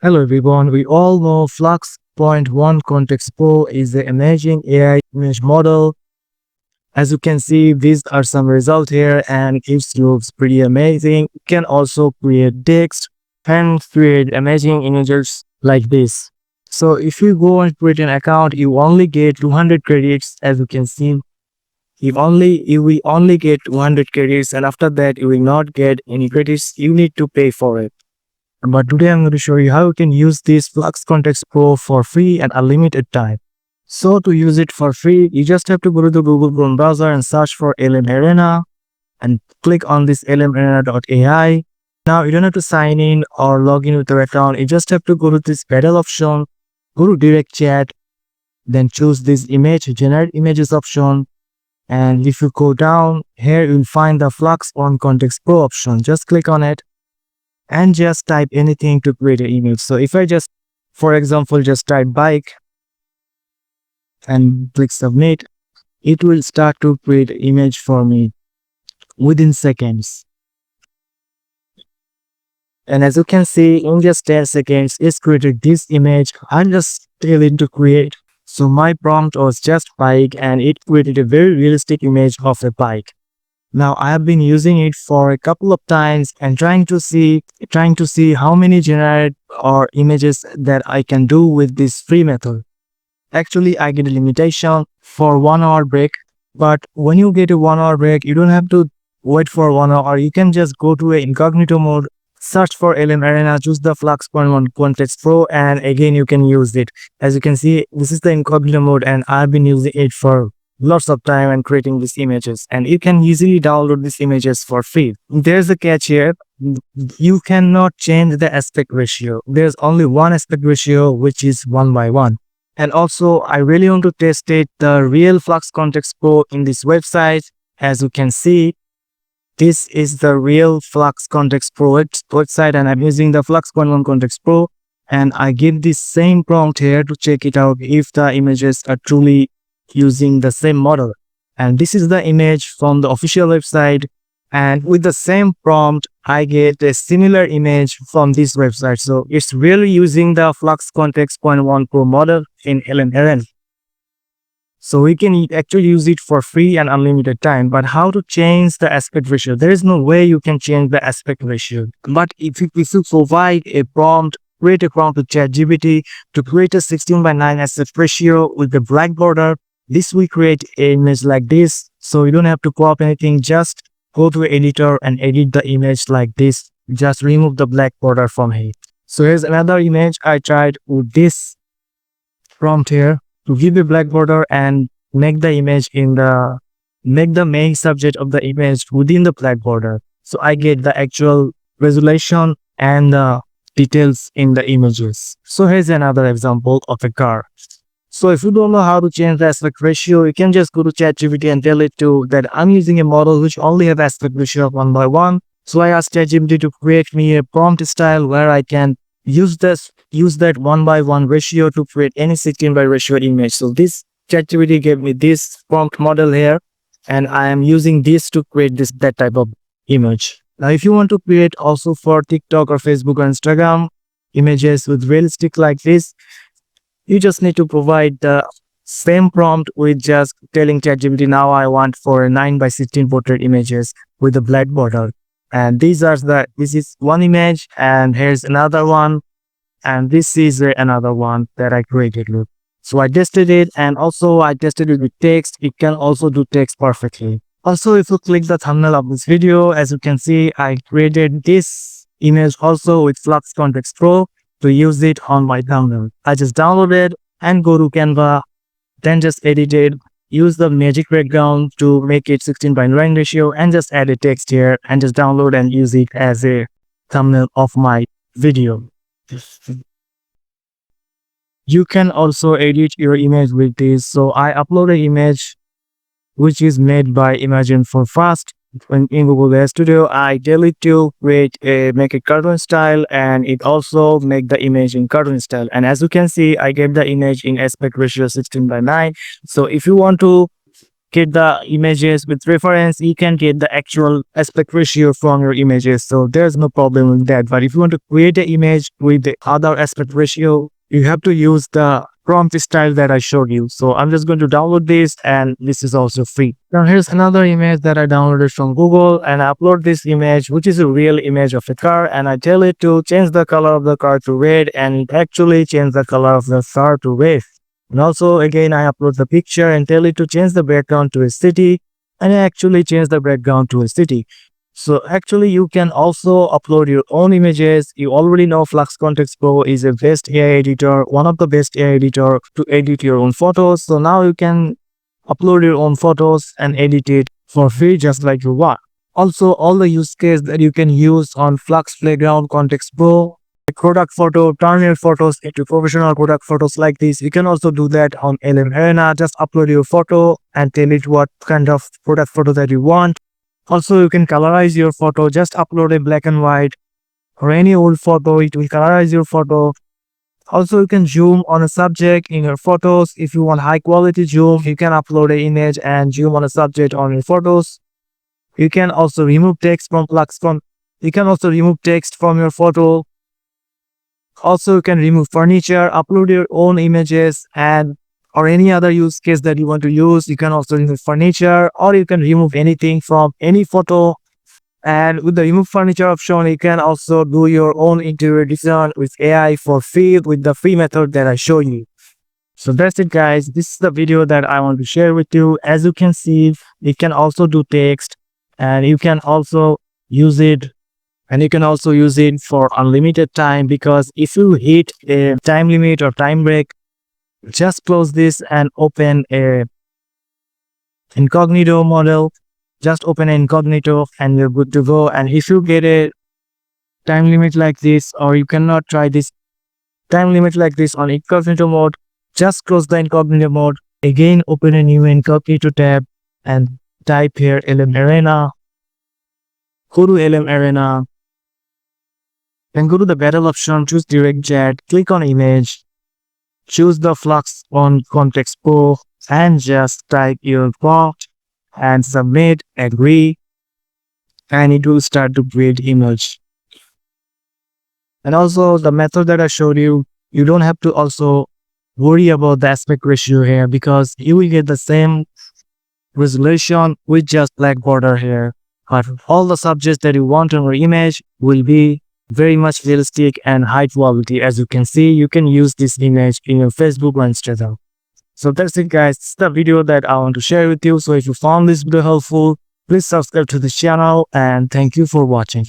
Hello everyone, we all know Flux.1 Kontext Pro is the amazing AI image model. As you can see, these are some results here and it looks pretty amazing. You can also create text and create amazing images like this. So if you go and create an account, you only get 200 credits. As you can see, you will only get 200 credits, and after that you will not get any credits. You need to pay for it. But today I'm going to show you how you can use this Flux Kontext Pro for free and unlimited time. So to use it for free, you just have to go to the Google Chrome browser and search for LM Arena and click on this lmarena.ai. Now you don't have to sign in or log in with your account. You just have to go to this battle option, go to direct chat, then choose this image, generate images option. And if you go down here, you'll find the Flux.1 Kontext Pro option. Just click on it and just type anything to create an image. So if I just, for example, just type bike and click submit, it will start to create an image for me within seconds. And as you can see, in just 10 seconds, it's created this image. I'm just tell it to create. So my prompt was just bike and it created a very realistic image of a bike. Now I have been using it for a couple of times and trying to see how many generate or images that I can do with this free method. Actually, I get a limitation for 1 hour break, but when you get a 1 hour break, you don't have to wait for 1 hour. You can just go to a incognito mode, search for LM Arena, choose the Flux.1 Kontext Pro, and again you can use it. As you can see, this is the incognito mode and I've been using it for lots of time and creating these images, and you can easily download these images for free. There's a catch here. You cannot change the aspect ratio. There's only one aspect ratio, which is 1:1. And also I really want to test it, the real Flux Kontext Pro in this website. As you can see, this is the real Flux Kontext Pro website, and I'm using the Flux.1 Kontext Pro, and I give this same prompt here to check it out if the images are truly using the same model. And this is the image from the official website, and with the same prompt I get a similar image from this website. So it's really using the Flux Kontext.1 Pro model in LM Arena. So we can actually use it for free and unlimited time. But how to change the aspect ratio? There is no way you can change the aspect ratio. But if you provide a prompt, create a prompt to ChatGPT to create a 16:9 aspect ratio with the black border, this will create an image like this. So you don't have to crop anything, just go to editor and edit the image like this. Just remove the black border from here. So here's another image. I tried with this prompt here to give a black border and make the image make the main subject of the image within the black border. So I get the actual resolution and the details in the images. So here's another example of a car. So if you don't know how to change the aspect ratio, you can just go to ChatGPT and tell it that I'm using a model which only have aspect ratio of 1:1. So I asked ChatGPT to create me a prompt style where I can use that 1:1 ratio to create any 16:9 ratio image. So this ChatGPT gave me this prompt model here, and I am using this to create that type of image. Now if you want to create also for TikTok or Facebook or Instagram images with realistic like this, you just need to provide the same prompt with just telling ChatGPT, now I want for a 9:16 portrait images with a black border. And this is one image, and here's another one, and this is another one that I created with. So I tested it, and also I tested it with text. It can also do text perfectly. Also, if you click the thumbnail of this video, as you can see, I created this image also with Flux Kontext Pro to use it on my thumbnail. I just downloaded and go to Canva, then just edit it, use the magic background to make it 16:9 ratio, and just add a text here and just download and use it as a thumbnail of my video. You can also edit your image with this. So I upload an image which is made by Imagine for Fast. In Google AI Studio, I tell it to make a cartoon style, and it also make the image in cartoon style. And as you can see, I get the image in aspect ratio 16:9. So if you want to get the images with reference, you can get the actual aspect ratio from your images. So there's no problem with that. But if you want to create an image with the other aspect ratio, you have to use the prompt style that I showed you. So I'm just going to download this, and this is also free. Now here's another image that I downloaded from Google, and I upload this image, which is a real image of a car, and I tell it to change the color of the car to red, and it actually changed the color of the car to red. And also again, I upload the picture and tell it to change the background to a city, and I actually change the background to a city. So actually you can also upload your own images. You already know Flux Kontext Pro is a best AI editor, one of the best AI editor to edit your own photos. So now you can upload your own photos and edit it for free just like you want. Also, all the use case that you can use on Flux.1 Kontext Pro, product photo, turn your photos into professional product photos like this. You can also do that on LM Arena. Just upload your photo and tell it what kind of product photo that you want. Also, you can colorize your photo. Just upload a black and white or any old photo. It will colorize your photo. Also, you can zoom on a subject in your photos. If you want high quality zoom, you can upload an image and zoom on a subject on your photos. You can also remove text from You can also remove text from your photo. Also, you can remove furniture, upload your own images, and or any other use case that you want to use. You can also remove furniture, or you can remove anything from any photo. And with the remove furniture option, you can also do your own interior design with AI for free with the free method that I show you. So that's it, guys. This is the video that I want to share with you. As you can see, you can also do text, and you can also use it for unlimited time, because if you hit a time limit or time break, just close this and open a incognito model. Just open incognito and you're good to go. And if you get a time limit like this, or you cannot try this time limit like this on incognito mode, just close the incognito mode. Again, open a new incognito tab and type here LM Arena. Go to LM Arena. Then go to the battle option, choose direct jet, click on image, choose the Flux.1 Kontext Pro, and just type your prompt and submit, agree, and it will start to create image. And also the method that I showed you, you don't have to also worry about the aspect ratio here, because you will get the same resolution with just black border here. But all the subjects that you want on your image will be very much realistic and high quality. As you can see, you can use this image in your Facebook or Instagram. So that's it, guys. It's the video that I want to share with you. So if you found this video helpful, please subscribe to the channel, and thank you for watching.